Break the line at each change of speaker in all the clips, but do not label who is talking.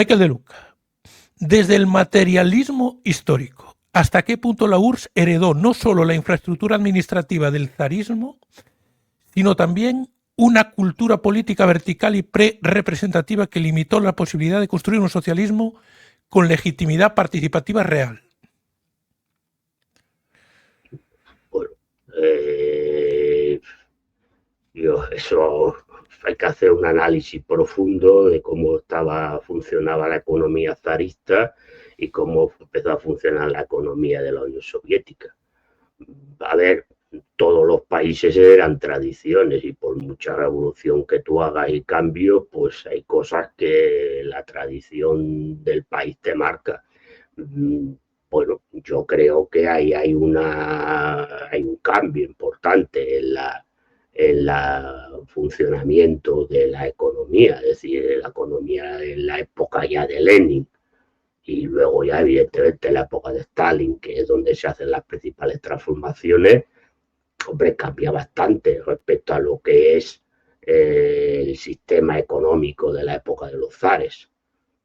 Michael De Luca, desde el materialismo histórico, ¿hasta qué punto la URSS heredó no solo la infraestructura administrativa del zarismo, sino también una cultura política vertical y pre-representativa que limitó la posibilidad de construir un socialismo con legitimidad participativa real?
Bueno, eso hay que hacer un análisis profundo de cómo funcionaba la economía zarista y cómo empezó a funcionar la economía de la Unión Soviética. A ver, todos los países eran tradiciones y por mucha revolución que tú hagas y cambios, pues hay cosas que la tradición del país te marca. Bueno, yo creo que hay un cambio importante en la funcionamiento de la economía, es decir, la economía en la época ya de Lenin y luego ya evidentemente en la época de Stalin, que es donde se hacen las principales transformaciones. Hombre, cambia bastante respecto a lo que es el sistema económico de la época de los zares.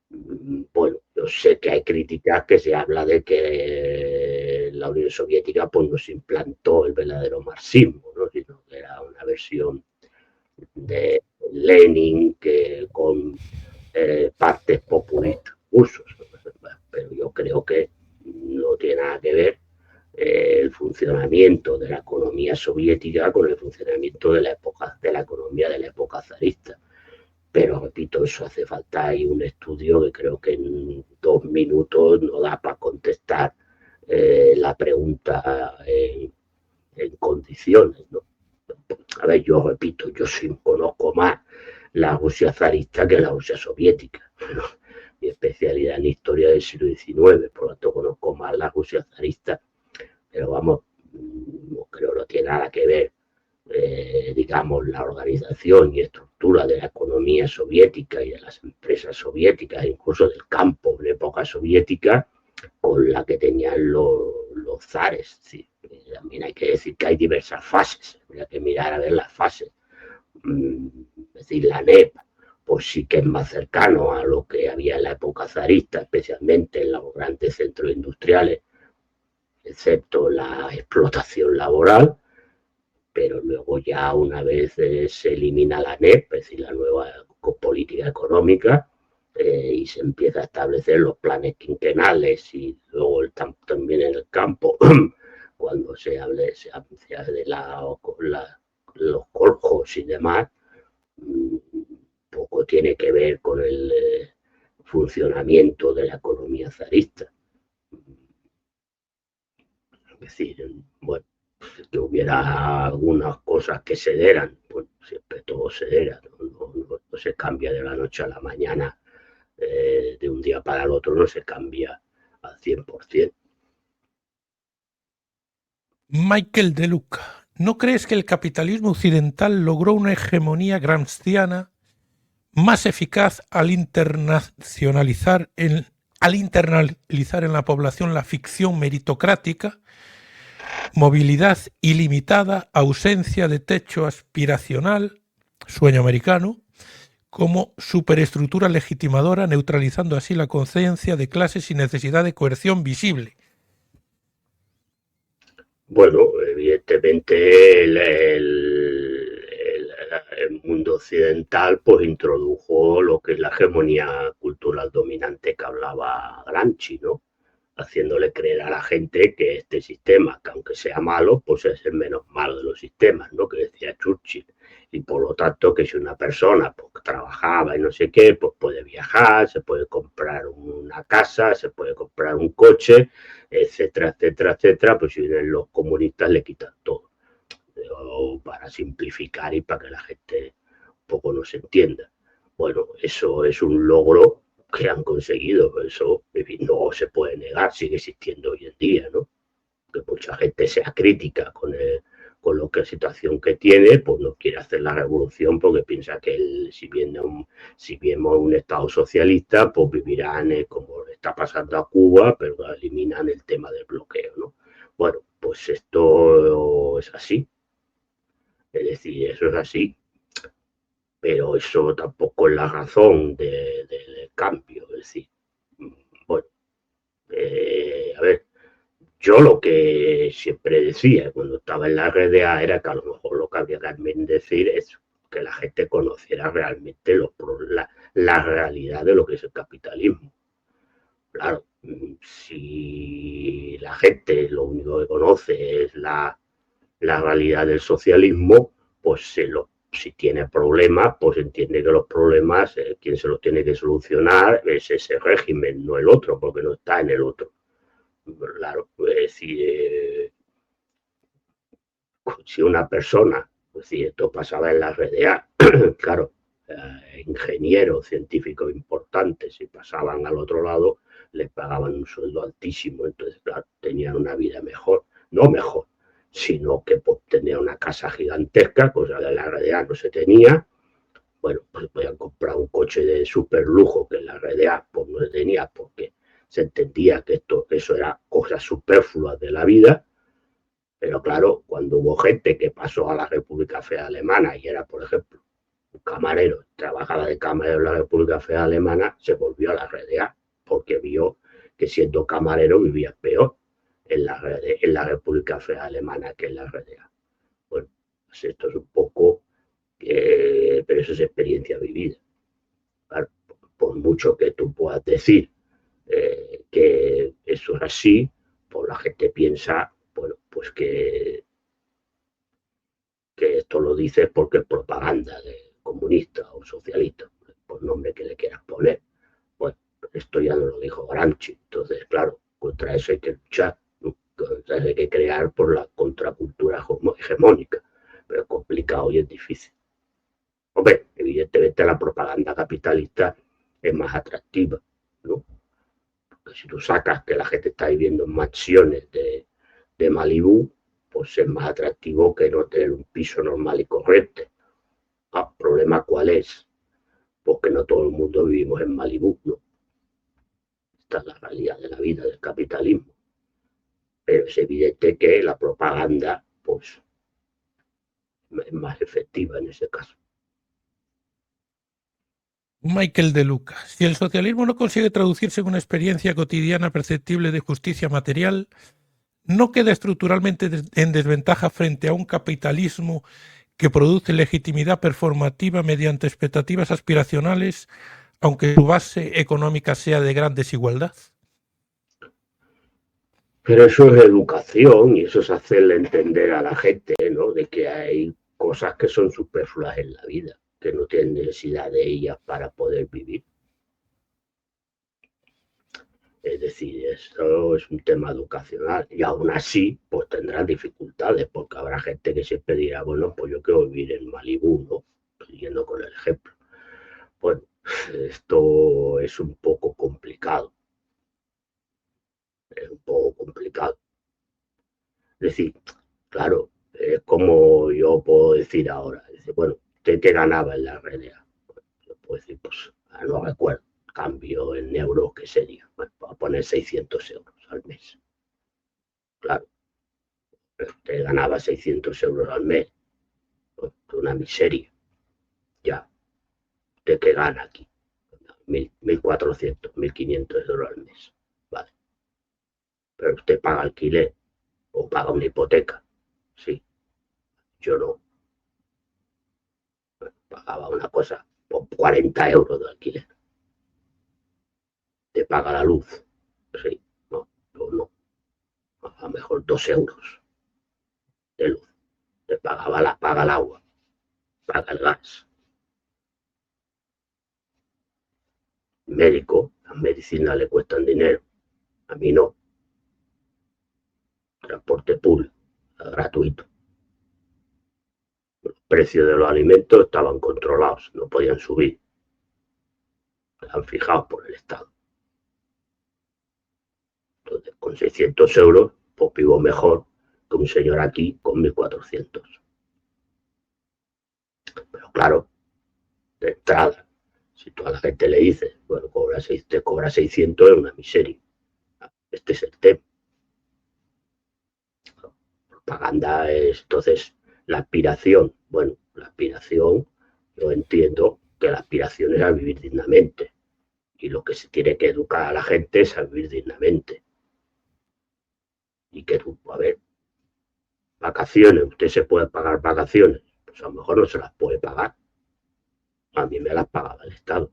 Bueno, yo sé que hay críticas que se habla de que la Unión Soviética pues no se implantó el verdadero marxismo, ¿no? Sino que era una versión de Lenin que con partes populistas rusos. Pero yo creo que no tiene nada que ver el funcionamiento de la economía soviética con el funcionamiento de la economía de la época zarista. Pero repito, eso hace falta ahí un estudio que creo que en 2 minutos no da para contestar la pregunta en condiciones, ¿no? A ver, yo repito, yo sí conozco más la Rusia zarista que la Rusia soviética, ¿no? Mi especialidad en historia del siglo XIX, por lo tanto conozco más la Rusia zarista, pero vamos, no creo que no tiene nada que ver, digamos, la organización y estructura de la economía soviética y de las empresas soviéticas, incluso del campo en época soviética, con la que tenían los zares. Sí, también hay que decir que hay diversas fases, hay que mirar a ver las fases. Es decir, la NEP, pues sí que es más cercano a lo que había en la época zarista, especialmente en los grandes centros industriales, excepto la explotación laboral, pero luego ya una vez se elimina la NEP, es decir, la nueva política económica, y se empieza a establecer los planes quinquenales y luego también en el campo, cuando se habla de los colchos y demás, poco tiene que ver con el funcionamiento de la economía zarista. Es decir, bueno, que hubiera algunas cosas que cederan, pues siempre todo cederá, no se cambia de la noche a la mañana, de un día para el otro no se cambia al 100%.
Michael De Luca, ¿no crees que el capitalismo occidental logró una hegemonía gramsciana más eficaz al internalizar en la población la ficción meritocrática, movilidad ilimitada, ausencia de techo aspiracional, sueño americano, como superestructura legitimadora, neutralizando así la conciencia de clases sin necesidad de coerción visible?
Bueno, evidentemente el mundo occidental pues introdujo lo que es la hegemonía cultural dominante que hablaba Gramsci, ¿no? Haciéndole creer a la gente que este sistema, que aunque sea malo, pues es el menos malo de los sistemas, ¿no? Que decía Churchill. Y por lo tanto, que si una persona pues, trabajaba y no sé qué, pues puede viajar, se puede comprar una casa, se puede comprar un coche, etcétera, etcétera, etcétera, pues si vienen los comunistas le quitan todo. O para simplificar y para que la gente un poco nos entienda. Bueno, eso es un logro que han conseguido, eso no se puede negar, sigue existiendo hoy en día, ¿no? Que mucha gente sea crítica con lo que la situación que tiene, pues no quiere hacer la revolución porque piensa que si vemos un Estado socialista, pues vivirán como le está pasando a Cuba, pero eliminan el tema del bloqueo, ¿no? Bueno, pues esto es así, es decir, eso es así, pero eso tampoco es la razón del cambio. Es decir, bueno, a ver, yo lo que siempre decía cuando estaba en la RDA era que a lo mejor lo que había también decir es que la gente conociera realmente la realidad de lo que es el capitalismo. Claro, si la gente lo único que conoce es la realidad del socialismo, pues si tiene problemas, pues entiende que los problemas, quien se los tiene que solucionar es ese régimen, no el otro, porque no está en el otro. Claro, si una persona, pues si esto pasaba en la RDA, claro, ingenieros, científicos importantes, si pasaban al otro lado, les pagaban un sueldo altísimo, entonces, claro, tenían una vida mejor, no mejor, sino que pues, tenían una casa gigantesca, cosa que en la RDA no se tenía. Bueno, pues podían comprar un coche de super lujo que en la RDA pues no se tenía porque se entendía que eso era cosas superfluas de la vida. Pero claro, cuando hubo gente que pasó a la República Federal Alemana y era, por ejemplo, un camarero, trabajaba de camarero en la República Federal Alemana, se volvió a la RDA porque vio que siendo camarero vivía peor en la República Federal Alemana que en la RDA. Bueno, pues esto es un poco, pero eso es experiencia vivida. Claro, por mucho que tú puedas decir que eso es así, pues la gente piensa, bueno, pues que esto lo dices porque es propaganda de comunista o socialista, por nombre que le quieras poner. Bueno, esto ya no lo dijo Gramsci, entonces, claro, contra eso hay que luchar, ¿no? Contra eso hay que crear por la contracultura hegemónica, pero es complicado y es difícil. Hombre, evidentemente la propaganda capitalista es más atractiva, ¿no? Porque si tú sacas que la gente está viviendo en mansiones de Malibú, pues es más atractivo que no tener un piso normal y corriente. Ah, ¿problema cuál es? Porque no todo el mundo vivimos en Malibú, ¿no? Esta es la realidad de la vida del capitalismo. Pero es evidente que la propaganda, pues, es más efectiva en ese caso.
Michael De Luca. Si el socialismo no consigue traducirse en una experiencia cotidiana perceptible de justicia material, ¿no queda estructuralmente en desventaja frente a un capitalismo que produce legitimidad performativa mediante expectativas aspiracionales, aunque su base económica sea de gran desigualdad?
Pero eso es educación y eso es hacerle entender a la gente, ¿no? De que hay cosas que son superfluas en la vida, que no tienen necesidad de ellas para poder vivir. Es decir, eso es un tema educacional y aún así pues tendrán dificultades porque habrá gente que siempre dirá, bueno, pues yo quiero vivir en Malibú, ¿no? Siguiendo con el ejemplo. Bueno, esto es un poco complicado, es un poco complicado. Es decir, claro, es como yo puedo decir ahora, dice, bueno, ¿usted qué ganaba en la RDA? Yo puedo decir, pues no recuerdo, cambio en euros, ¿qué sería? Bueno, voy a poner 600 euros al mes. Claro, usted ganaba 600 euros al mes, pues, una miseria. Ya, ¿usted qué gana aquí? 1.400, 1.500 euros al mes. Vale, pero usted paga alquiler o paga una hipoteca. Sí, yo no. Pagaba una cosa por 40 euros de alquiler. Te paga la luz. Sí, no, no. A lo mejor 2 euros de luz. Te paga el agua, paga el gas. Médico, las medicinas le cuestan dinero. A mí no. Transporte público, gratuito. Los precios de los alimentos estaban controlados, no podían subir. Estaban fijados por el Estado. Entonces, con 600 euros, pues vivo mejor que un señor aquí con 1.400. Pero claro, de entrada, si tú a la gente le dices, bueno, te cobra 600, es una miseria. Este es el tema. Propaganda es, entonces, la aspiración. Bueno, la aspiración Yo entiendo que la aspiración es a vivir dignamente y lo que se tiene que educar a la gente es a vivir dignamente. Y que, a ver, vacaciones, usted se puede pagar vacaciones, pues a lo mejor no se las puede pagar. A mí me las pagaba el Estado.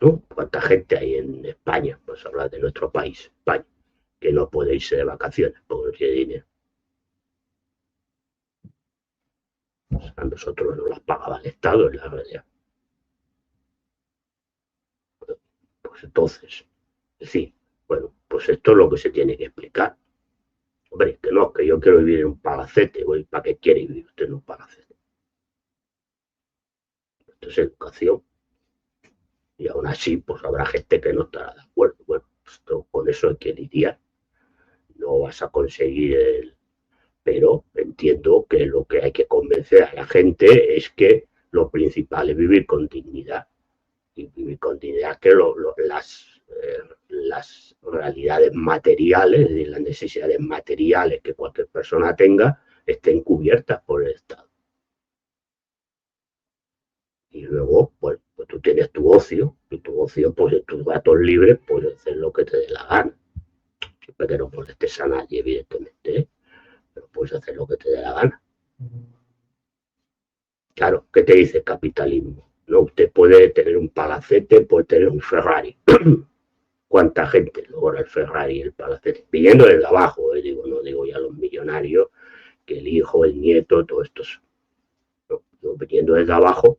¿No? ¿Cuánta gente hay en España? Pues hablar de nuestro país, España, que no puede irse de vacaciones porque no tiene dinero. Pues a nosotros nos las pagaba el Estado en la realidad. Pues entonces, es decir, bueno, pues esto es lo que se tiene que explicar. Hombre, que no, que yo quiero vivir en un palacete, güey, ¿para qué quiere vivir usted en un palacete? Esto es educación. Y aún así, pues habrá gente que no estará de acuerdo. Bueno, pues con eso hay que lidiar. No vas a conseguir el... Pero entiendo que lo que hay que convencer a la gente es que lo principal es vivir con dignidad. Y vivir con dignidad, que las realidades materiales, y las necesidades materiales que cualquier persona tenga, estén cubiertas por el Estado. Y luego, pues tú tienes tu ocio, y tu ocio, pues en tus ratos libres, puedes hacer lo que te dé la gana. Siempre que no molestes a nadie, evidentemente, ¿eh? Pero puedes hacer lo que te dé la gana. Claro, ¿qué te dice el capitalismo? No, usted puede tener un palacete, puede tener un Ferrari. ¿Cuánta gente logra el Ferrari y el palacete? Viniendo desde abajo, digo, no digo ya los millonarios, que el hijo, el nieto, todo esto. No, viniendo desde abajo,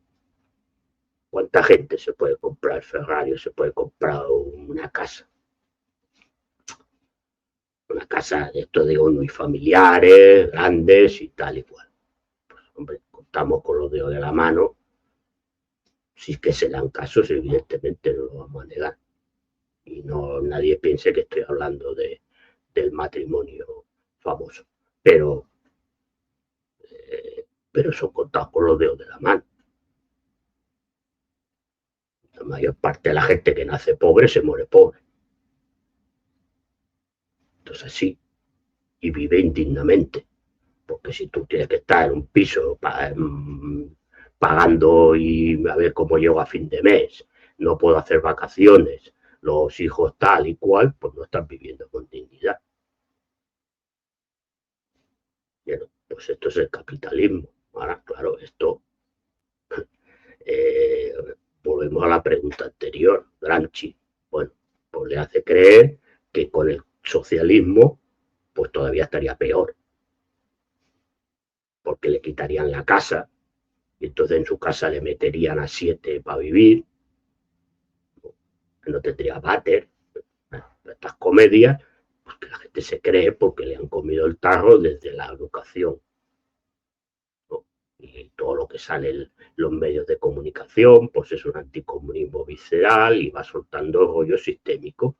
¿cuánta gente se puede comprar el Ferrari o se puede comprar una casa? Una casa de estos, digo, muy familiares, grandes y tal y cual. Pues, hombre, contamos con los dedos de la mano. Si es que se dan casos, evidentemente no lo vamos a negar. Y no nadie piense que estoy hablando del matrimonio famoso. Pero son contados con los dedos de la mano. La mayor parte de la gente que nace pobre se muere pobre. Entonces sí, y vive indignamente. Porque si tú tienes que estar en un piso pagando y a ver cómo llego a fin de mes, no puedo hacer vacaciones, los hijos tal y cual, pues no estás viviendo con dignidad. Bueno, pues esto es el capitalismo. Ahora, claro, esto eh, volvemos a la pregunta anterior, Gramsci. Bueno, pues le hace creer que con el socialismo pues todavía estaría peor, porque le quitarían la casa, y entonces en su casa le meterían a 7 para vivir, que no tendría váter, estas comedias, pues que la gente se cree porque le han comido el tarro desde la educación, ¿no? Y todo lo que sale en los medios de comunicación, pues es un anticomunismo visceral y va soltando rollo sistémico.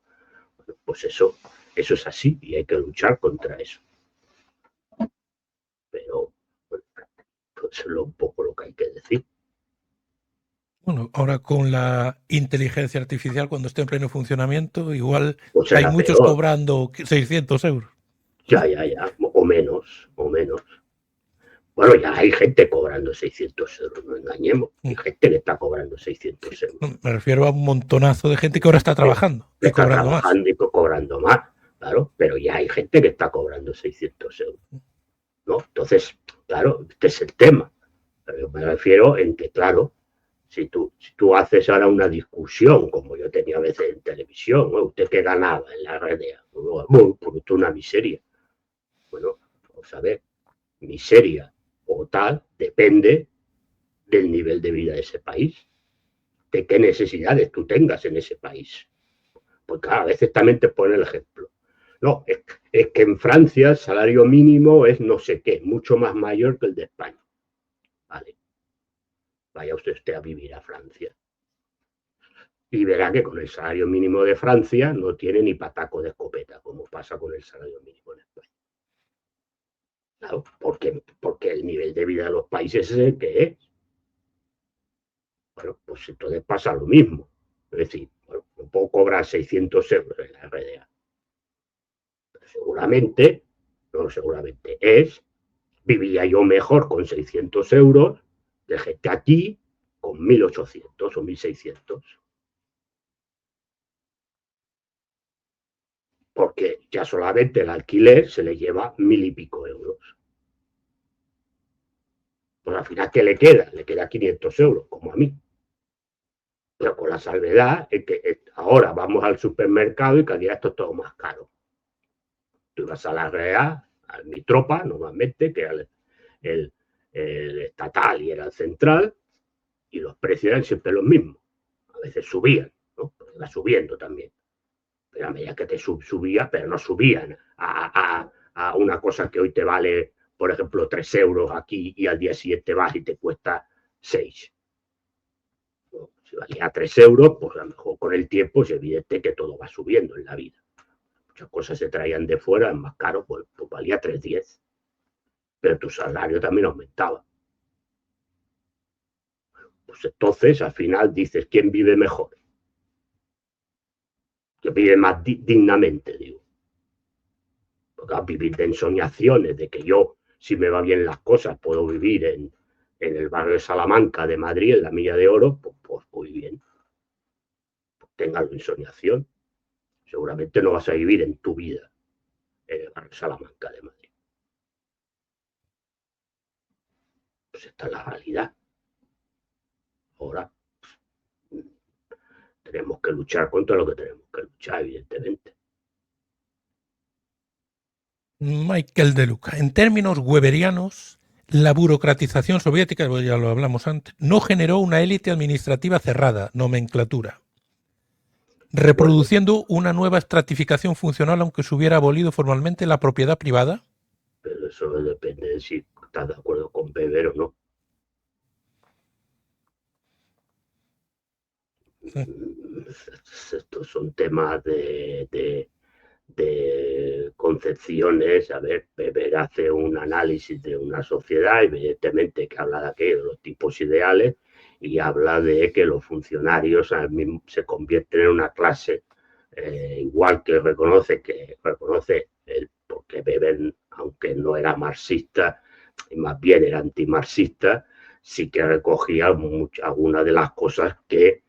Bueno, pues eso es así y hay que luchar contra eso. Pero bueno, pues es un poco lo que hay que decir.
Bueno, ahora con la inteligencia artificial, cuando esté en pleno funcionamiento, igual
Pues
hay
será
muchos
peor.
cobrando 600 euros.
Ya, o menos, o menos. Bueno, ya hay gente cobrando 600 euros, no engañemos. Hay gente que está cobrando 600 euros.
Me refiero a un montonazo de gente que ahora está trabajando
Que
y
está
cobrando más.
trabajando y cobrando más, claro, pero ya hay gente que está cobrando 600 euros, ¿no? Entonces, claro, este es el tema. Pero me refiero en que, claro, si tú haces ahora una discusión, como yo tenía a veces en televisión, ¿no? ¿Usted qué ganaba en la red? Bueno, pues esto es una miseria. Bueno, vamos a ver, miseria o tal depende del nivel de vida de ese país, de qué necesidades tú tengas en ese país. Porque a veces también te pone el ejemplo. No, es que en Francia el salario mínimo es no sé qué, mucho más mayor que el de España. Vale, vaya usted a vivir a Francia. Y verá que con el salario mínimo de Francia no tiene ni pataco de escopeta, como pasa con el salario mínimo en España. Claro, porque el nivel de vida de los países es el que es. Bueno, pues entonces pasa lo mismo. Es decir, bueno, no puedo cobrar 600 euros en la RDA. Pero seguramente, no seguramente, es vivía yo mejor con 600 euros de gente aquí con 1.800 o 1.600. Porque ya solamente el alquiler se le lleva 1.000 y pico euros. Pues al final, ¿qué le queda? Le queda 500 euros, como a mí. Pero con la salvedad es que ahora vamos al supermercado y cada día esto es todo más caro. Tú ibas a la Real, a mi tropa, normalmente, que era el estatal y era el central, y los precios eran siempre los mismos. A veces subían, ¿no? Porque iba subiendo también. Pero a medida que te subía, pero no subían a una cosa que hoy te vale, por ejemplo, 3 euros aquí y al día siguiente vas y te cuesta 6. Si valía 3 euros, pues a lo mejor con el tiempo es evidente que todo va subiendo en la vida. Muchas cosas se traían de fuera, es más caro, pues valía 3,10. Pero tu salario también aumentaba. Pues entonces, al final dices, ¿quién vive mejor? Que vive más dignamente, digo. Porque vivir de ensoñaciones, de que yo, si me va bien las cosas, puedo vivir en el barrio de Salamanca de Madrid, en la Milla de Oro, pues muy bien. Pues tengas ensoñación. Seguramente no vas a vivir en tu vida en el barrio de Salamanca de Madrid. Pues esta es la realidad. Ahora tenemos que luchar contra lo que tenemos que luchar, evidentemente.
Michael De Luca. En términos weberianos, la burocratización soviética, ya lo hablamos antes, no generó una élite administrativa cerrada, nomenclatura, reproduciendo una nueva estratificación funcional aunque se hubiera abolido formalmente la propiedad privada.
Pero eso depende de si estás de acuerdo con Weber o no. Sí. Estos son temas de concepciones. A ver, Weber hace un análisis de una sociedad, evidentemente que habla de aquello, de los tipos ideales, y habla de que los funcionarios se convierten en una clase, igual que reconoce porque Weber, aunque no era marxista, y más bien era antimarxista, sí que recogía algunas de las cosas que,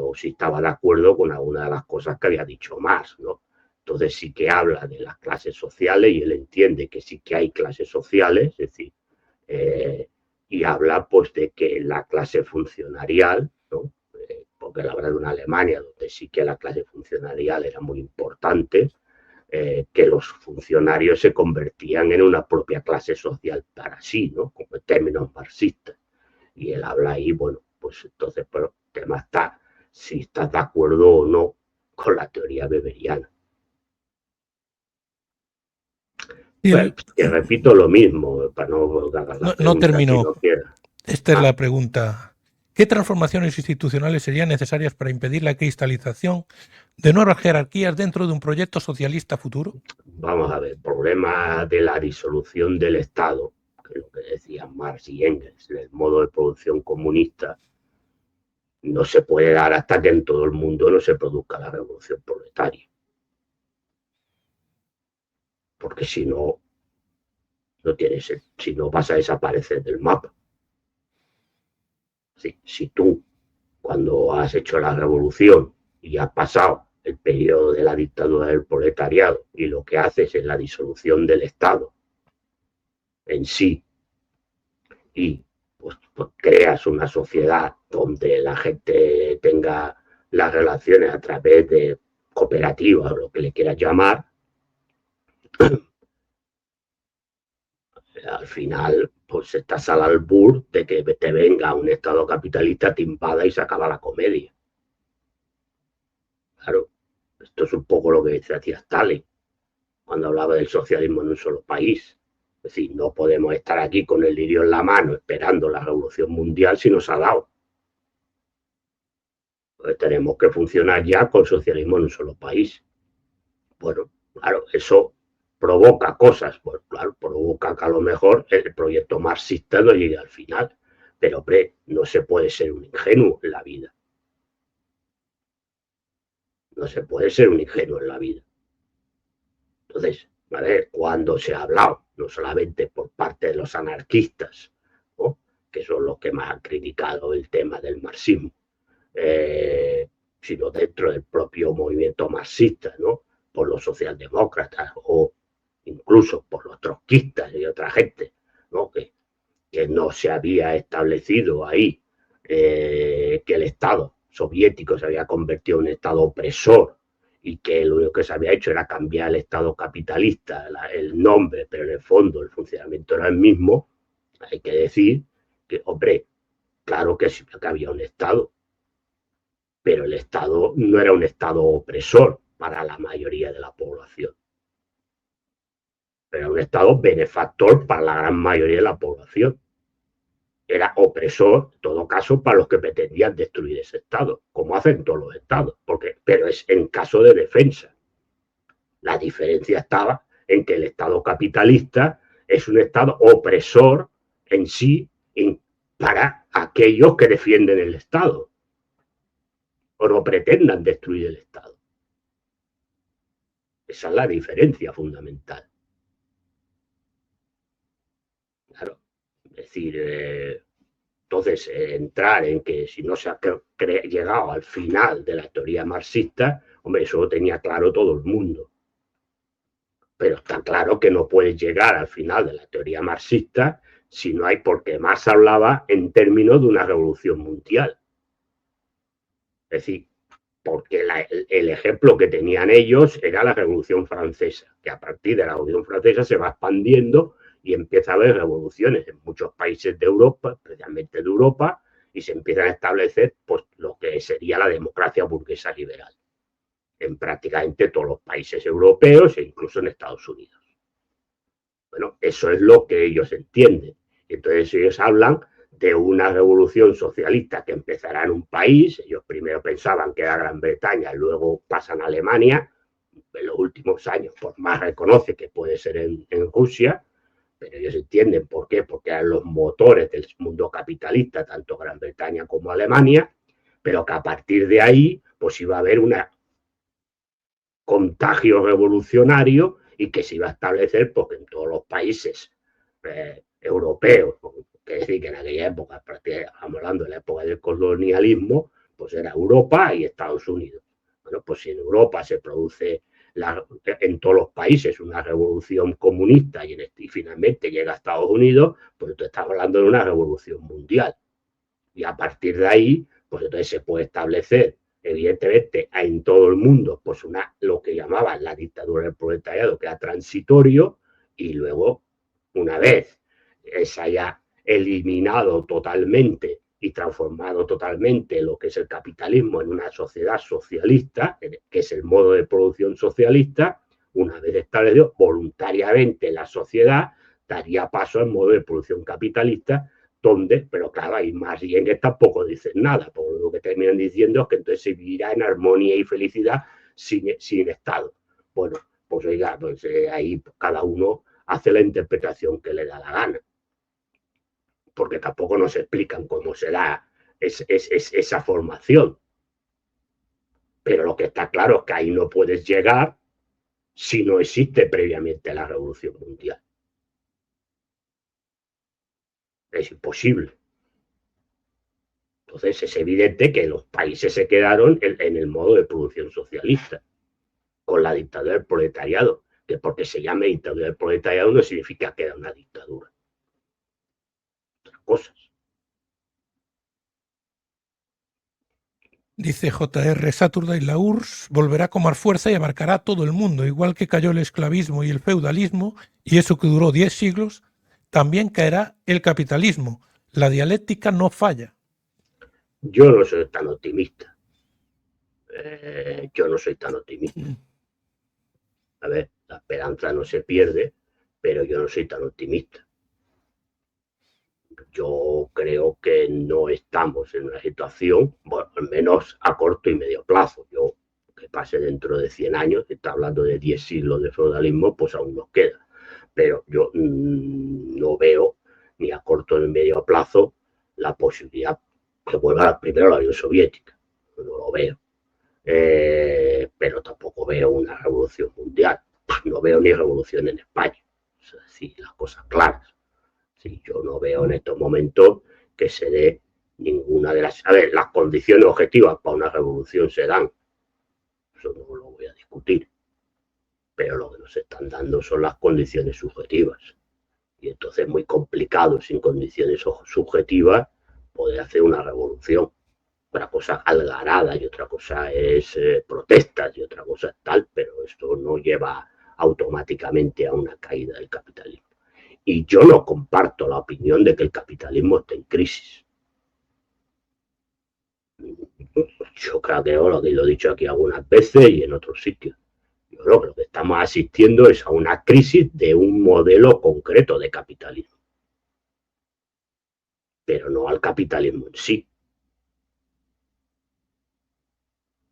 o si estaba de acuerdo con alguna de las cosas que había dicho Marx, ¿no? Entonces sí que habla de las clases sociales y él entiende que sí que hay clases sociales, es decir, y habla pues de que la clase funcionarial, ¿no? Porque él habla de una Alemania donde sí que la clase funcionarial era muy importante, que los funcionarios se convertían en una propia clase social para sí, ¿no? Como en términos marxistas. Y él habla ahí, bueno, pues entonces, pero el tema está si estás de acuerdo o no con la teoría weberiana. Bueno, te repito lo mismo, para no hagas la pregunta,
terminó.
si no quieras.
Esta es la pregunta. ¿Qué transformaciones institucionales serían necesarias para impedir la cristalización de nuevas jerarquías dentro de un proyecto socialista futuro?
Vamos a ver, el problema de la disolución del Estado, que es lo que decían Marx y Engels, el modo de producción comunista, no se puede dar hasta que en todo el mundo no se produzca la revolución proletaria. Porque si no, si no vas a desaparecer del mapa. Si tú, cuando has hecho la revolución y has pasado el periodo de la dictadura del proletariado y lo que haces es la disolución del Estado en sí y pues creas una sociedad donde la gente tenga las relaciones a través de cooperativas o lo que le quieras llamar, al final pues estás al albur de que te venga un Estado capitalista, te invada y se acaba la comedia. Claro, esto es un poco lo que decía Stalin cuando hablaba del socialismo en un solo país. Es decir, no podemos estar aquí con el lirio en la mano esperando la revolución mundial si nos ha dado. Pues tenemos que funcionar ya con socialismo en un solo país. Bueno, claro, eso provoca cosas. Pues claro, provoca que a lo mejor el proyecto marxista no llegue al final. Pero, hombre, no se puede ser un ingenuo en la vida. No se puede ser un ingenuo en la vida. Entonces, ¿vale? Cuando se ha hablado, no solamente por parte de los anarquistas, ¿no? Que son los que más han criticado el tema del marxismo, sino dentro del propio movimiento marxista, ¿no? Por los socialdemócratas o incluso por los trotskistas y otra gente, ¿no? Que no se había establecido ahí que el Estado soviético se había convertido en un Estado opresor y que lo único que se había hecho era cambiar el Estado capitalista, el nombre, pero en el fondo el funcionamiento era el mismo. Hay que decir que, hombre, claro que sí que había un Estado, pero el Estado no era un Estado opresor para la mayoría de la población. Era un Estado benefactor para la gran mayoría de la población. Era opresor, en todo caso, para los que pretendían destruir ese Estado, como hacen todos los Estados, pero es en caso de defensa. La diferencia estaba en que el Estado capitalista es un Estado opresor en sí para aquellos que defienden el Estado o no pretendan destruir el Estado. Esa es la diferencia fundamental. Claro, es decir, entonces entrar en que si no se ha llegado al final de la teoría marxista, hombre, eso lo tenía claro todo el mundo. Pero está claro que no puedes llegar al final de la teoría marxista si no hay, porque Marx hablaba en términos de una revolución mundial. Es decir, porque el ejemplo que tenían ellos era la Revolución Francesa, que a partir de la Revolución Francesa se va expandiendo y empieza a haber revoluciones en muchos países de Europa, especialmente de Europa, y se empiezan a establecer pues, lo que sería la democracia burguesa liberal en prácticamente todos los países europeos e incluso en Estados Unidos. Bueno, eso es lo que ellos entienden. Entonces ellos hablan de una revolución socialista que empezará en un país. Ellos primero pensaban que era Gran Bretaña, luego pasan a Alemania. En los últimos años, pues más reconoce que puede ser en Rusia, pero ellos entienden por qué, porque eran los motores del mundo capitalista, tanto Gran Bretaña como Alemania, pero que a partir de ahí, pues iba a haber un contagio revolucionario y que se iba a establecer porque en todos los países europeos, es decir, que en aquella época, estamos hablando de la época del colonialismo, pues era Europa y Estados Unidos. Bueno, pues si en Europa se produce en todos los países una revolución comunista y finalmente llega a Estados Unidos, pues entonces estamos hablando de una revolución mundial. Y a partir de ahí, pues entonces se puede establecer evidentemente en todo el mundo, pues lo que llamaban la dictadura del proletariado, que era transitorio, y luego, una vez se haya eliminado totalmente y transformado totalmente lo que es el capitalismo en una sociedad socialista, que es el modo de producción socialista, una vez establecido voluntariamente la sociedad, daría paso al modo de producción capitalista, donde, pero claro, hay más bien que tampoco dicen nada, porque lo que terminan diciendo es que entonces se vivirá en armonía y felicidad sin Estado. Bueno, pues oiga, pues ahí cada uno hace la interpretación que le da la gana, porque tampoco nos explican cómo será esa formación. Pero lo que está claro es que ahí no puedes llegar si no existe previamente la Revolución Mundial. Es imposible. Entonces es evidente que los países se quedaron en el modo de producción socialista, con la dictadura del proletariado, que porque se llame dictadura del proletariado no significa que era una dictadura. Otras cosas.
Dice J.R. Saturday, la URSS volverá a tomar fuerza y abarcará todo el mundo, igual que cayó el esclavismo y el feudalismo, y eso que duró 10 siglos, también caerá el capitalismo. La dialéctica no falla.
Yo no soy tan optimista. Yo no soy tan optimista. A ver, la esperanza no se pierde, pero yo no soy tan optimista. Yo creo que no estamos en una situación, bueno, al menos a corto y medio plazo. Yo, que pase dentro de 100 años, que está hablando de 10 siglos de feudalismo, pues aún nos queda. Pero yo no veo ni a corto ni medio plazo la posibilidad que vuelva primero la Unión Soviética. No lo veo. Pero tampoco veo una revolución mundial. no veo ni revolución en España. Es decir, las cosas claras. Sí, yo no veo en estos momentos que se dé ninguna de las... A ver, las condiciones objetivas para una revolución se dan. Eso no lo voy a discutir. Pero lo que nos están dando son las condiciones subjetivas. Y entonces es muy complicado, sin condiciones subjetivas, poder hacer una revolución. Otra cosa algarada y otra cosa es protestas y otra cosa es tal, pero esto no lleva automáticamente a una caída del capitalismo. Y yo no comparto la opinión de que el capitalismo esté en crisis. Yo creo que lo he dicho aquí algunas veces y en otros sitios. Yo creo que lo que estamos asistiendo es a una crisis de un modelo concreto de capitalismo, pero no al capitalismo en sí.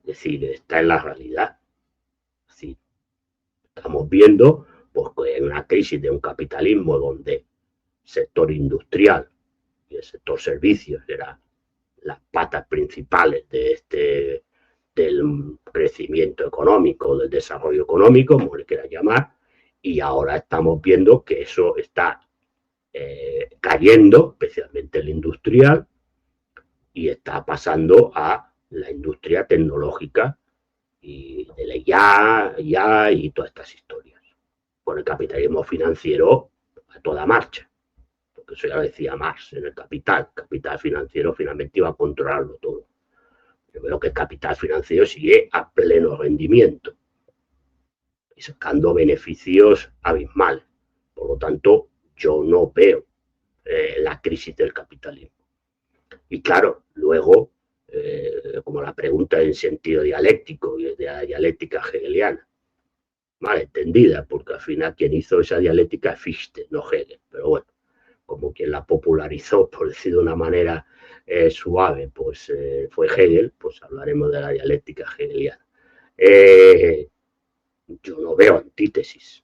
Es decir, está en la realidad. Es decir, estamos viendo pues, que hay una crisis de un capitalismo donde el sector industrial y el sector servicios eran las patas principales del crecimiento económico, del desarrollo económico, como le quieran llamar, y ahora estamos viendo que eso está cayendo, especialmente el industrial, y está pasando a la industria tecnológica y de la IA y todas estas historias. Con el capitalismo financiero a toda marcha, porque eso ya lo decía Marx en el capital financiero finalmente iba a controlarlo todo. Yo veo que el capital financiero sigue a pleno rendimiento y sacando beneficios abismales. Por lo tanto, yo no veo la crisis del capitalismo. Y claro, luego, como la pregunta en sentido dialéctico, y de la dialéctica hegeliana, mal entendida, porque al final quien hizo esa dialéctica es Fichte, no Hegel, pero bueno, como quien la popularizó, por decir de una manera suave, pues fue Hegel, pues hablaremos de la dialéctica hegeliana. Yo no veo antítesis.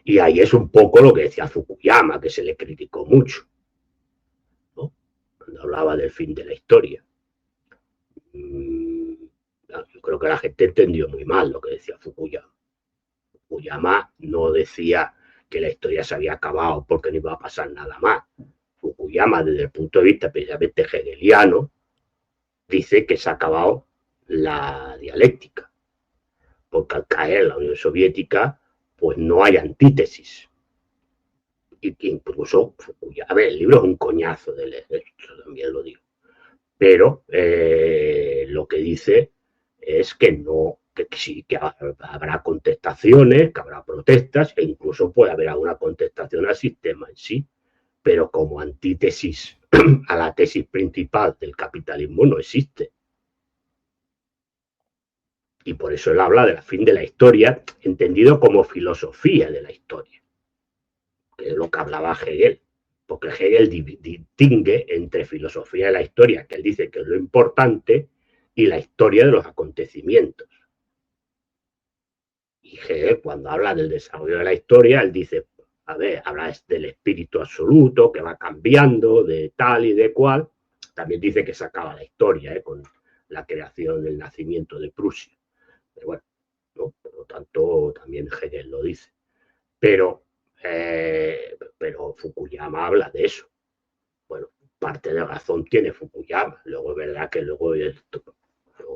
Y ahí es un poco lo que decía Fukuyama, que se le criticó mucho, ¿no? Cuando hablaba del fin de la historia. Yo creo que la gente entendió muy mal lo que decía Fukuyama. Fukuyama no decía que la historia se había acabado porque no iba a pasar nada más. Fukuyama, desde el punto de vista precisamente hegeliano, dice que se ha acabado la dialéctica, porque al caer la Unión Soviética, pues no hay antítesis. Y que incluso Fukuyama, a ver, el libro es un coñazo de leer, esto también lo digo, pero lo que dice es que no, que sí, que habrá contestaciones, que habrá protestas, e incluso puede haber alguna contestación al sistema en sí, pero como antítesis a la tesis principal del capitalismo no existe. Y por eso él habla del fin de la historia, entendido como filosofía de la historia, que es lo que hablaba Hegel, porque Hegel distingue entre filosofía de la historia, que él dice que es lo importante, y la historia de los acontecimientos. Y Hegel, cuando habla del desarrollo de la historia, él dice, a ver, habla del espíritu absoluto que va cambiando de tal y de cual. También dice que se acaba la historia con la creación del nacimiento de Prusia. Pero bueno, ¿no? Por lo tanto, también Hegel lo dice. Pero Fukuyama habla de eso. Bueno, parte de razón tiene Fukuyama. Luego es verdad que luego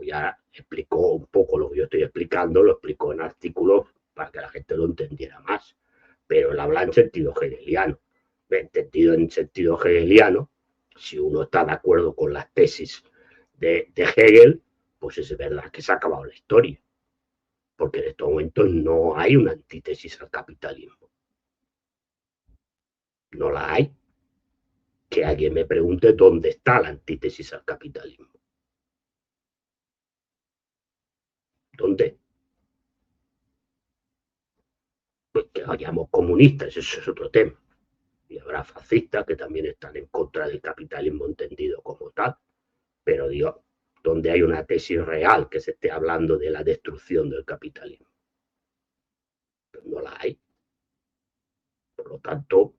ya explicó un poco lo que yo estoy explicando, lo explicó en artículos para que la gente lo entendiera más. Pero él habla en sentido hegeliano. Entendido en sentido hegeliano, si uno está de acuerdo con las tesis de Hegel, pues es verdad que se ha acabado la historia. Porque en estos momentos no hay una antítesis al capitalismo. No la hay. Que alguien me pregunte dónde está la antítesis al capitalismo. ¿Dónde? Pues que vayamos comunistas, eso es otro tema. Y habrá fascistas que también están en contra del capitalismo entendido como tal. Pero digo, donde hay una tesis real que se esté hablando de la destrucción del capitalismo. Pero no la hay. Por lo tanto,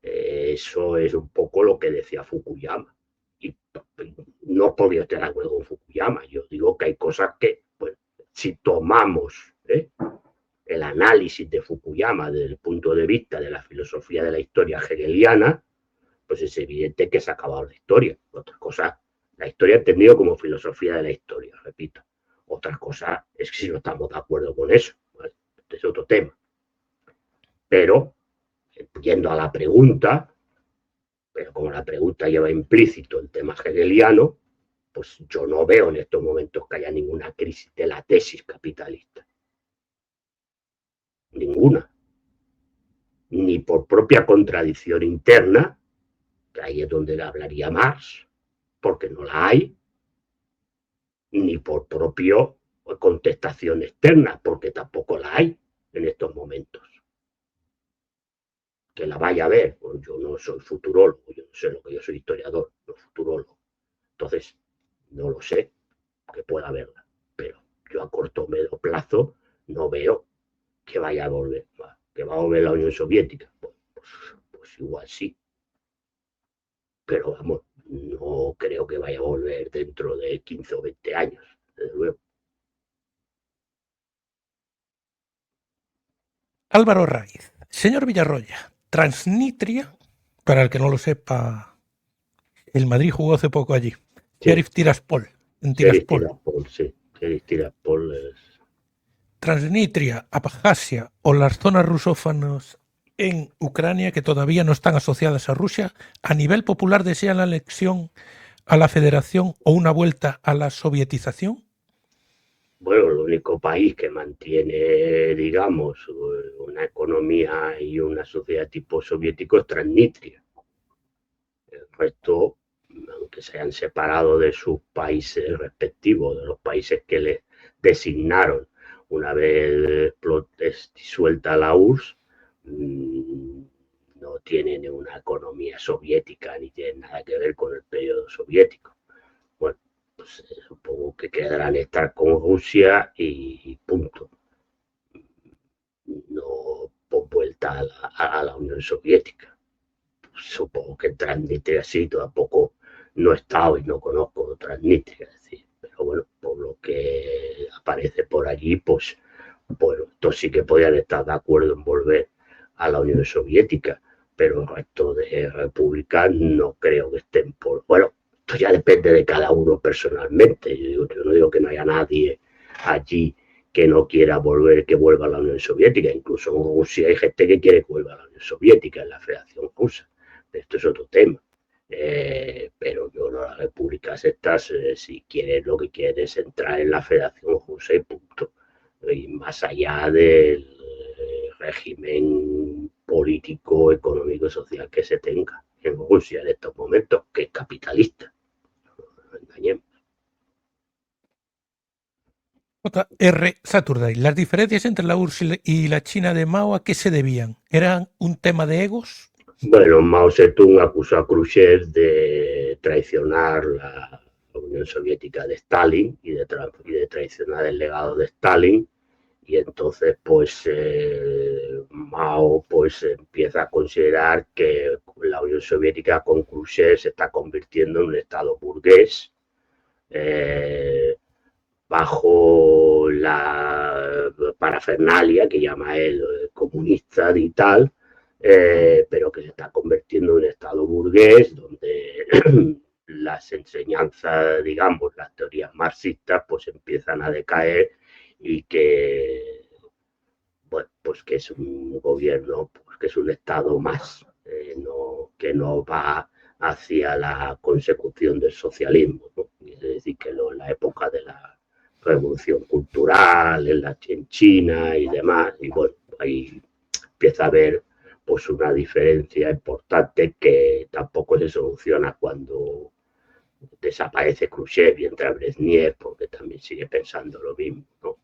eso es un poco lo que decía Fukuyama. Y no podía estar de acuerdo con Fukuyama. Yo digo que hay cosas que, pues, si tomamos el análisis de Fukuyama desde el punto de vista de la filosofía de la historia hegeliana, pues es evidente que se ha acabado la historia. Otra cosa, la historia entendido como filosofía de la historia, repito. Otra cosa es que si no estamos de acuerdo con eso, ¿vale? Este es otro tema. Pero, yendo a la pregunta, pero como la pregunta lleva implícito el tema hegeliano, pues yo no veo en estos momentos que haya ninguna crisis de la tesis capitalista. Ninguna. Ni por propia contradicción interna, que ahí es donde le hablaría Marx, porque no la hay, ni por propio contestación externa, porque tampoco la hay en estos momentos. Que la vaya a ver, pues yo no soy futurólogo, yo no sé lo que yo soy historiador, no futurólogo. Entonces, no lo sé que pueda verla, pero yo a corto o medio plazo no veo que vaya a volver, que va a volver la Unión Soviética. Pues igual sí, pero vamos, no creo que vaya a volver dentro de 15 o 20 años, desde luego.
Álvaro Raiz. Señor Villarroya, Transnistria, para el que no lo sepa, el Madrid jugó hace poco allí.
Sí,
Sheriff Tiraspol, en
Sheriff
Tiraspol.
Tiraspol, sí. Sheriff Tiraspol es...
Transnistria, Abjasia o las zonas rusófanas en Ucrania que todavía no están asociadas a Rusia, a nivel popular desean la anexión a la federación o una vuelta a la sovietización.
Bueno, el único país que mantiene, digamos, una economía y una sociedad tipo soviético es Transnistria. El resto, aunque se hayan separado de sus países respectivos, de los países que les designaron una vez disuelta la URSS, no tienen una economía soviética ni tienen nada que ver con el periodo soviético. Bueno, pues supongo que quedarán estar con Rusia y punto. No por vuelta a la Unión Soviética. Supongo que Transnistria sí, tampoco no he estado y no conozco Transnistria, es decir, pero bueno, por lo que aparece por allí, pues bueno, estos sí que podían estar de acuerdo en volver a la Unión Soviética, pero el resto de repúblicas no creo que estén por... Bueno, esto ya depende de cada uno personalmente. Yo no digo que no haya nadie allí que no quiera volver, que vuelva a la Unión Soviética. Incluso en Rusia hay gente que quiere que vuelva a la Unión Soviética, en la Federación Rusa. Esto es otro tema. Pero yo no, las repúblicas estas, si quieren, lo que quieren es entrar en la Federación Rusa y punto. Y más allá del régimen político, económico y social que se tenga en Rusia en estos momentos, que es capitalista. No engañemos.
J.R. Saturday. ¿Las diferencias entre la URSS y la China de Mao a qué se debían? ¿Eran un tema de egos?
Bueno, Mao Zedong acusó a Khrushchev de traicionar la Unión Soviética de Stalin y de traicionar el legado de Stalin, y entonces pues Mao pues empieza a considerar que la Unión Soviética con Khrushchev se está convirtiendo en un estado burgués, bajo la parafernalia que llama él comunista y tal, pero que se está convirtiendo en un estado burgués donde las enseñanzas, digamos, las teorías marxistas pues empiezan a decaer, y que, bueno, pues que es un gobierno, pues que es un estado más, que no va hacia la consecución del socialismo, ¿no? Es decir, que en la época de la revolución cultural en China y demás, y bueno, ahí empieza a haber pues una diferencia importante que tampoco se soluciona cuando desaparece Khrushchev y entra Brezhnev, porque también sigue pensando lo mismo, ¿no?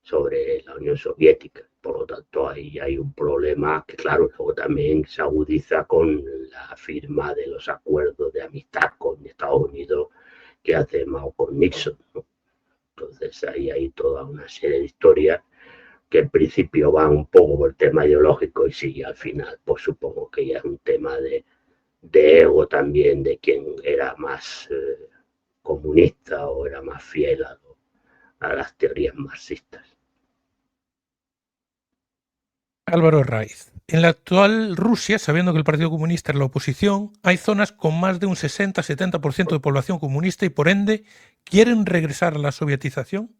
sobre la Unión Soviética. Por lo tanto, ahí hay un problema que, claro, luego también se agudiza con la firma de los acuerdos de amistad con Estados Unidos que hace Mao con Nixon, ¿no? Entonces ahí hay toda una serie de historias que en principio van un poco por el tema ideológico, y sí, al final pues supongo que ya es un tema de ego también, de quien era más comunista o era más fiel a las teorías marxistas.
Álvaro Raiz. En la actual Rusia, sabiendo que el Partido Comunista es la oposición, hay zonas con más de un 60-70% de población comunista y por ende quieren regresar a la sovietización.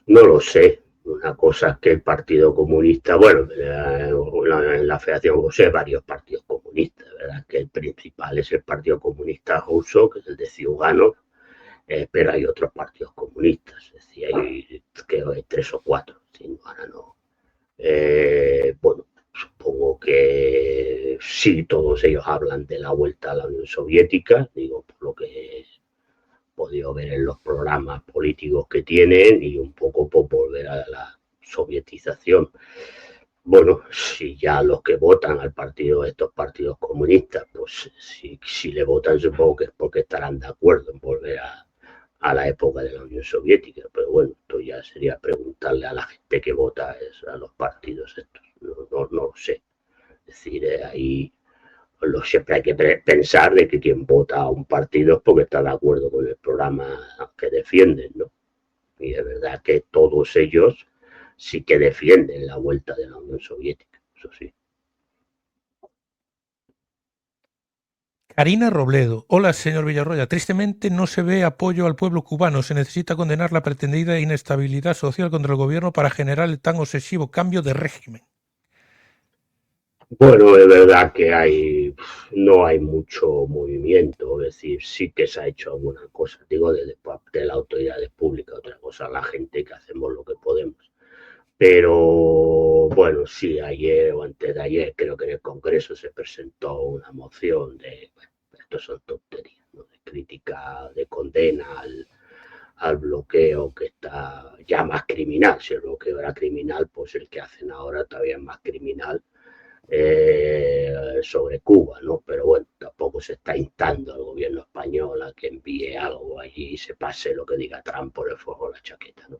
No lo sé. Una cosa es que el Partido Comunista, bueno, en la Federación Rusa hay varios partidos comunistas, ¿verdad? Que el principal es el Partido Comunista Ruso, que es el de Ziugánov, pero hay otros partidos comunistas, es decir, creo que hay 3 o 4, ¿sí? Ahora no. Bueno, supongo que sí, todos ellos hablan de la vuelta a la Unión Soviética, digo, por lo que he podido ver en los programas políticos que tienen y un poco por volver a la sovietización. Bueno, si ya los que votan al partido, estos partidos comunistas, pues si le votan supongo que es porque estarán de acuerdo en volver a la época de la Unión Soviética, pero bueno, esto ya sería preguntarle a la gente que vota a los partidos estos, no lo sé. Es decir, ahí siempre hay que pensar de que quien vota a un partido es porque está de acuerdo con el programa que defienden, ¿no? Y es verdad que todos ellos sí que defienden la vuelta de la Unión Soviética, eso sí.
Karina Robledo. Hola, señor Villarroya. Tristemente no se ve apoyo al pueblo cubano. Se necesita condenar la pretendida inestabilidad social contra el gobierno para generar el tan obsesivo cambio de régimen.
Bueno, es verdad que no hay mucho movimiento, es decir, sí que se ha hecho alguna cosa, digo, de las autoridades públicas, otra cosa, la gente que hacemos lo que podemos. Pero bueno, sí, ayer o antes de ayer creo que en el Congreso se presentó una moción bueno, esto son tonterías, ¿no? De crítica, de condena al bloqueo que está ya más criminal. Si el bloqueo era criminal, pues el que hacen ahora todavía es más criminal sobre Cuba, ¿no? Pero bueno, tampoco se está instando al gobierno español a que envíe algo allí y se pase lo que diga Trump por el fuego de la chaqueta, ¿no?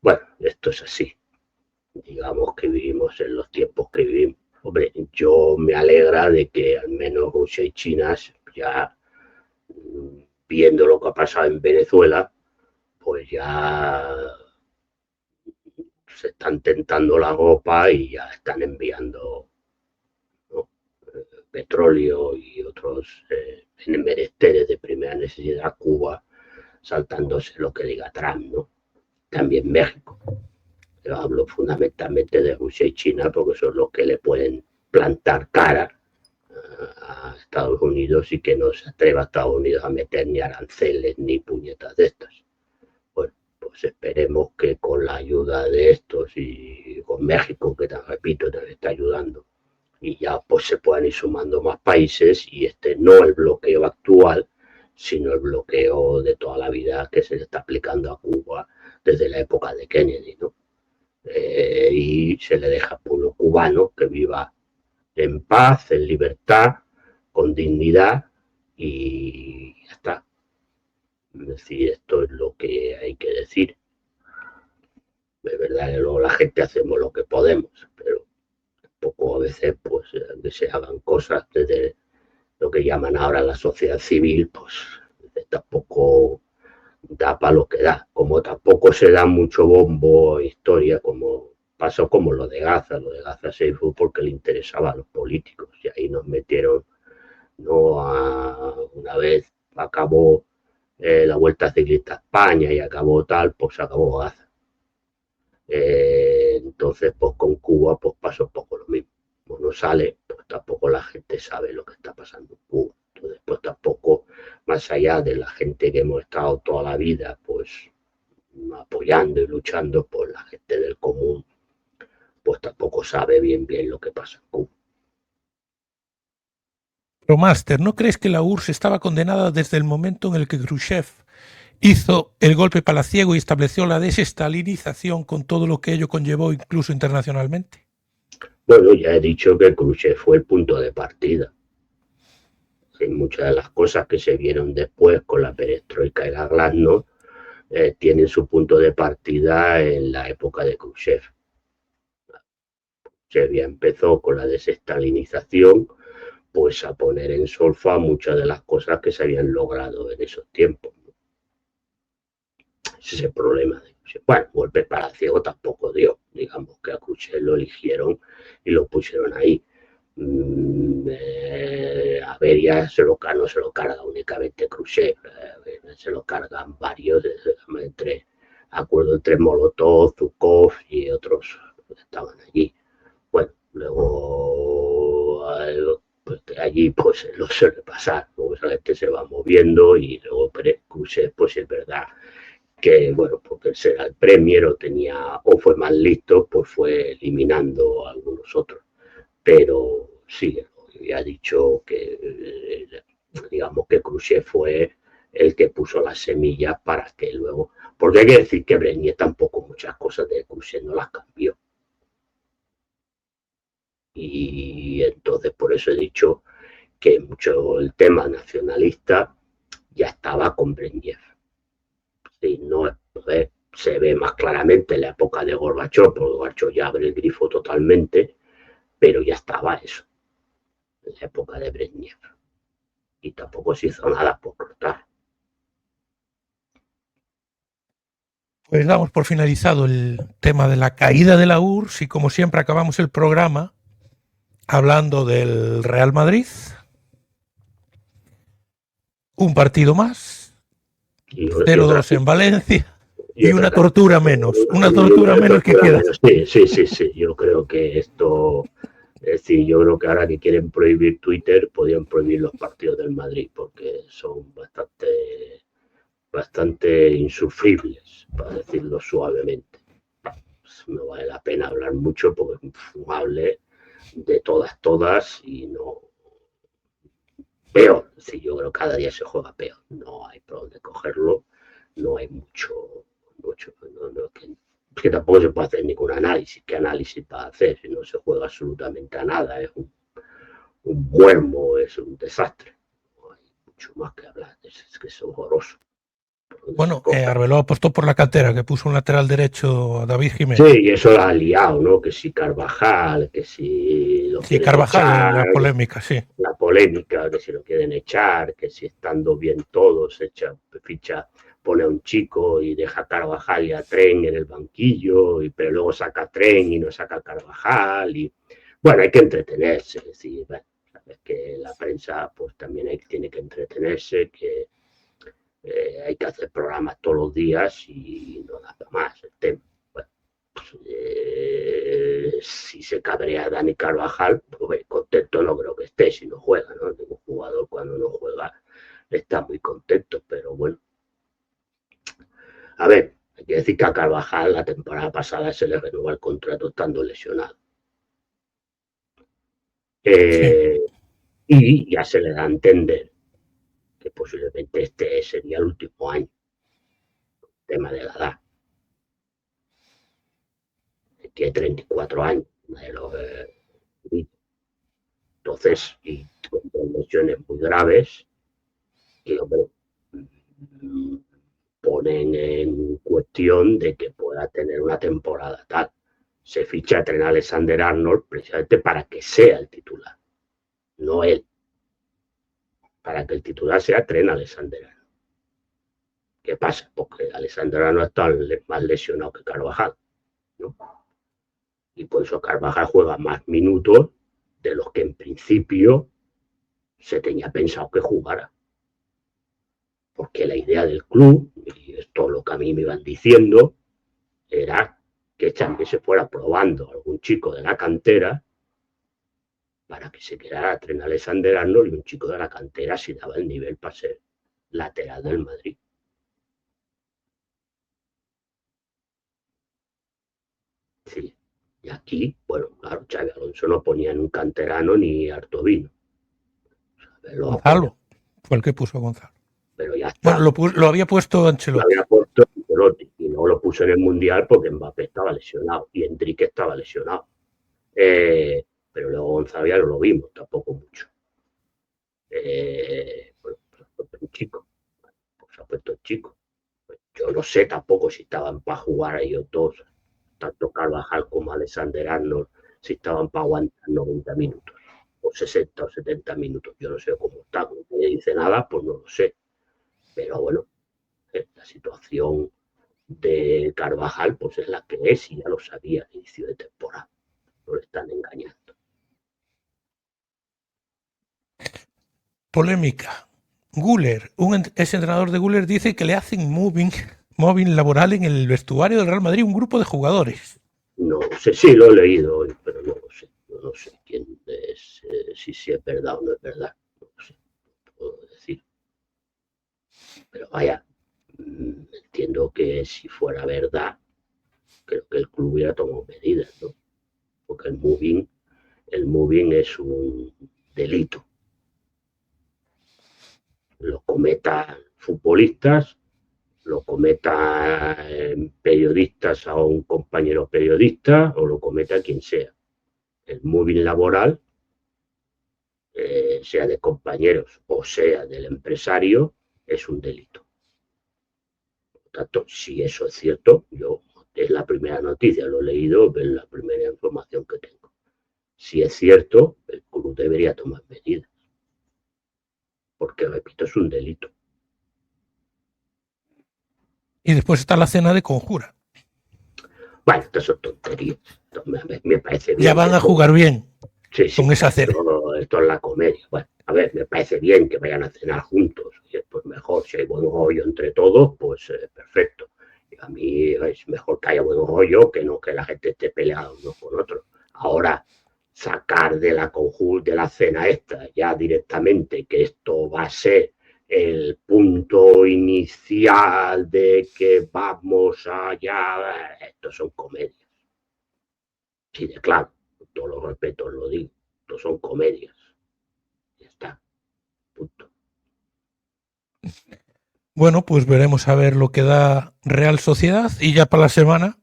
Bueno, esto es así. Digamos que vivimos en los tiempos que vivimos. Hombre, yo me alegra de que al menos Rusia y China ya viendo lo que ha pasado en Venezuela, pues ya se están tentando la ropa y ya están enviando, ¿no? Petróleo y otros menesteres de primera necesidad a Cuba, saltándose lo que diga Trump, ¿no? También México. Pero hablo fundamentalmente de Rusia y China porque son los que le pueden plantar cara a Estados Unidos y que no se atreva a Estados Unidos a meter ni aranceles ni puñetas de estas. Bueno, pues esperemos que con la ayuda de estos y con México, que te repito, te está ayudando, y ya pues se puedan ir sumando más países y no el bloqueo actual, sino el bloqueo de toda la vida que se le está aplicando a Cuba desde la época de Kennedy, ¿no? Y se le deja al pueblo cubano que viva en paz, en libertad, con dignidad y ya está. Es decir, esto es lo que hay que decir. Es verdad que luego la gente hacemos lo que podemos, pero tampoco a veces pues que se hagan cosas desde lo que llaman ahora la sociedad civil, pues tampoco da para lo que da. Como tampoco se da mucho bombo historia, como pasó como lo de Gaza. Lo de Gaza se fue porque le interesaba a los políticos y ahí nos metieron, ¿no? Una vez acabó la Vuelta Ciclista a España y acabó tal, pues acabó Gaza. Entonces, pues con Cuba pues pasó un poco lo mismo. Como no sale, pues tampoco la gente sabe lo que está pasando en Cuba. Entonces, pues tampoco, más allá de la gente que hemos estado toda la vida, pues apoyando y luchando por la gente del común, pues tampoco sabe bien lo que pasa en Cuba.
Pero, Máster, ¿no crees que la URSS estaba condenada desde el momento en el que Khrushchev hizo el golpe palaciego y estableció la desestalinización con todo lo que ello conllevó incluso internacionalmente?
Bueno, ya he dicho que Khrushchev fue el punto de partida. Sí, muchas de las cosas que se vieron después con la perestroika y la glasnost tienen su punto de partida en la época de Khrushchev. Khrushchev ya empezó con la desestalinización, pues a poner en solfa muchas de las cosas que se habían logrado en esos tiempos. Ese es el problema Bueno, golpe palaciego tampoco dio, digamos que a Khrushchev lo eligieron y lo pusieron ahí. A Beria no se lo carga únicamente Khrushchev, se lo cargan varios, entre acuerdo entre Molotov, Zhukov y otros que estaban allí. Bueno, luego pues, allí pues lo suele pasar, luego esa gente se va moviendo y luego Khrushchev pues es verdad que bueno, porque él será el premier o tenía o fue más listo, pues fue eliminando a algunos otros. Pero sí, ya ha dicho que digamos que Khrushchev fue el que puso las semillas para que luego, porque hay que decir que Brezhnev tampoco muchas cosas de Khrushchev no las cambió. Y entonces por eso he dicho que mucho el tema nacionalista ya estaba con Brezhnev. Sí, no, se ve más claramente en la época de Gorbachev, porque Gorbachev ya abre el grifo totalmente, pero ya estaba eso, en la época de Brezhnev. Y tampoco se hizo nada por cortar.
Pues damos por finalizado el tema de la caída de la URSS y como siempre acabamos el programa hablando del Real Madrid. Un partido más, 0-2 en Valencia y una tortura menos. Una tortura menos que queda.
Sí. Yo creo que esto, es decir, yo creo que ahora que quieren prohibir Twitter, podrían prohibir los partidos del Madrid porque son bastante insufribles, para decirlo suavemente. No vale la pena hablar mucho porque es infumable de todas y no. Peor, sí, yo creo que cada día se juega peor, no hay por dónde cogerlo, no hay mucho, que tampoco se puede hacer ningún análisis, ¿qué análisis para hacer? Si no se juega absolutamente a nada, es un muermo, es un desastre, no hay mucho más que hablar, es que es horroroso.
Bueno, Arbeloa apostó por la cantera, que puso un lateral derecho a David Jiménez.
Sí, y eso la ha liado, ¿no? Que si Carvajal, que si lo
sí, Carvajal, echar, la polémica, sí.
La polémica, que si lo quieren echar, que si estando bien todos, pone a un chico y deja a Carvajal y a Tren en el banquillo, pero luego saca a Tren y no saca a Carvajal. Y bueno, hay que entretenerse, es decir, bueno, sabes que la prensa pues también tiene que entretenerse, que hay que hacer programas todos los días y no nada más. El tema, bueno, pues, si se cabrea Dani Carvajal, pues contento no creo que esté si no juega, ¿no? Un jugador cuando no juega está muy contento, pero bueno. A ver, hay que decir que a Carvajal la temporada pasada se le renovó el contrato estando lesionado. Sí. Y ya se le da a entender que posiblemente este sería el último año. El tema de la edad. Tiene 34 años. Entonces, y con lesiones muy graves, que hombre, ponen en cuestión de que pueda tener una temporada tal. Se ficha a Trent Alexander-Arnold precisamente para que sea el titular, no él. Para que el titular sea Trent Alexander-Arnold. ¿Qué pasa? Porque Alexander-Arnold está más lesionado que Carvajal, ¿no? Y por eso Carvajal juega más minutos de los que en principio se tenía pensado que jugara. Porque la idea del club, y esto es lo que a mí me iban diciendo, era que Champi se fuera probando a algún chico de la cantera para que se quedara Trent Alexander-Arnold y un chico de la cantera si daba el nivel para ser lateral del Madrid. Sí. Y aquí, bueno, claro, Xabi Alonso no ponía en un canterano ni harto vino.
Gonzalo fue el que puso a Gonzalo.
Pero ya está.
Bueno, lo había puesto Ancelotti.
Lo había puesto Ancelotti y no lo puso en el Mundial porque Mbappé estaba lesionado y Enrique estaba lesionado. Pero luego Gonzalo ya no lo vimos tampoco mucho. Bueno, pues un chico. Pues se ha puesto el chico. Yo no sé tampoco si estaban para jugar ellos dos, tanto Carvajal como Alexander Arnold, si estaban para aguantar 90 minutos, o 60 o 70 minutos. Yo no sé cómo está, no me dice nada, pues no lo sé. Pero bueno, la situación de Carvajal pues es la que es, y ya lo sabía al inicio de temporada. No le están engañando.
Polémica. Güler, un ex entrenador de Güler, dice que le hacen mobbing laboral en el vestuario del Real Madrid un grupo de jugadores.
No sé, sí lo he leído hoy, pero no lo sé. No sé quién es, si es verdad o no es verdad. No lo sé, no puedo decir. Pero vaya, entiendo que si fuera verdad, creo que el club hubiera tomado medidas, ¿no? Porque el moving es un delito. Lo cometan futbolistas, lo cometan periodistas a un compañero periodista, o lo cometa quien sea. El moving laboral, sea de compañeros o sea del empresario, es un delito. Por lo tanto, si eso es cierto, es la primera noticia, lo he leído, es la primera información que tengo. Si es cierto, el club debería tomar medidas, porque, repito, es un delito.
Y después está la cena de conjura.
Bueno, estas son tonterías. Me parece bien.
Ya van a jugar bien con esa cena.
Esto es la comedia. Bueno, a ver, me parece bien que vayan a cenar juntos. Y pues mejor, si hay buen rollo entre todos, pues perfecto. Y a mí es mejor que haya buen rollo que no que la gente esté peleada uno con otro. Ahora, sacar de la cena esta ya directamente que esto va a ser el punto inicial de que vamos allá, esto son comedias. Sí, de claro, con todos los respetos lo digo, esto son comedias. Ya está, punto.
Bueno, pues veremos a ver lo que da Real Sociedad, y ya para la semana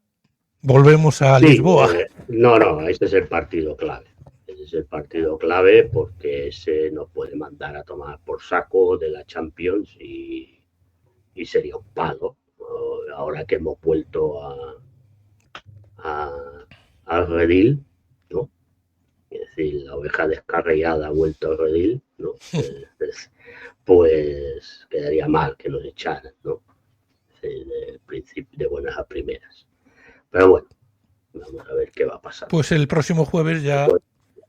volvemos a Lisboa.
No, este es el partido clave. Ese es el partido clave, porque ese nos puede mandar a tomar por saco de la Champions y sería un palo. Ahora que hemos vuelto al redil, ¿no? Es decir, la oveja descarriada ha vuelto al redil, ¿no? Pues quedaría mal que nos echaran, ¿no? De principio, de buenas a primeras. Pero bueno, vamos a ver qué va a pasar.
Pues el próximo jueves ya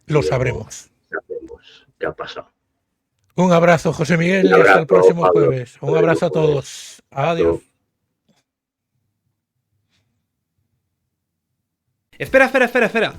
lo sabremos.
Sabemos qué ha pasado.
Un abrazo, José Miguel, y hasta el próximo jueves. Un abrazo a todos. Adiós.
Espera,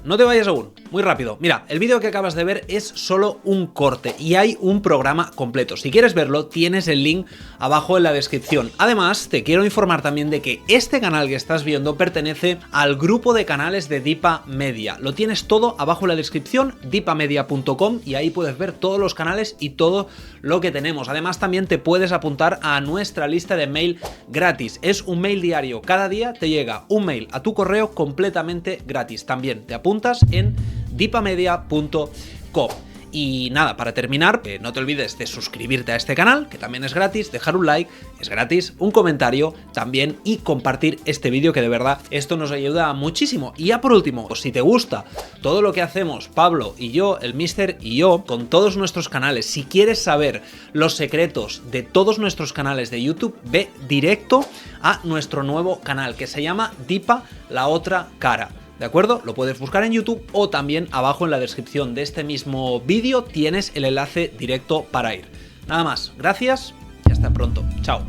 no te vayas aún, muy rápido. Mira, el vídeo que acabas de ver es solo un corte y hay un programa completo. Si quieres verlo, tienes el link abajo en la descripción. Además, te quiero informar también de que este canal que estás viendo pertenece al grupo de canales de Dipa Media. Lo tienes todo abajo en la descripción, dipamedia.com, y ahí puedes ver todos los canales y todo lo que tenemos. Además, también te puedes apuntar a nuestra lista de mail gratis. Es un mail diario, cada día te llega un mail a tu correo completamente gratis. También te apuntas en dipamedia.com. Y nada, para terminar, no te olvides de suscribirte a este canal, que también es gratis, dejar un like, es gratis, un comentario también, y compartir este vídeo, que de verdad esto nos ayuda muchísimo. Y ya por último, si te gusta todo lo que hacemos Pablo y yo, el Mister y yo, con todos nuestros canales, si quieres saber los secretos de todos nuestros canales de YouTube, ve directo a nuestro nuevo canal que se llama Dipa La Otra Cara. ¿De acuerdo? Lo puedes buscar en YouTube, o también abajo en la descripción de este mismo vídeo tienes el enlace directo para ir. Nada más, gracias y hasta pronto. Chao.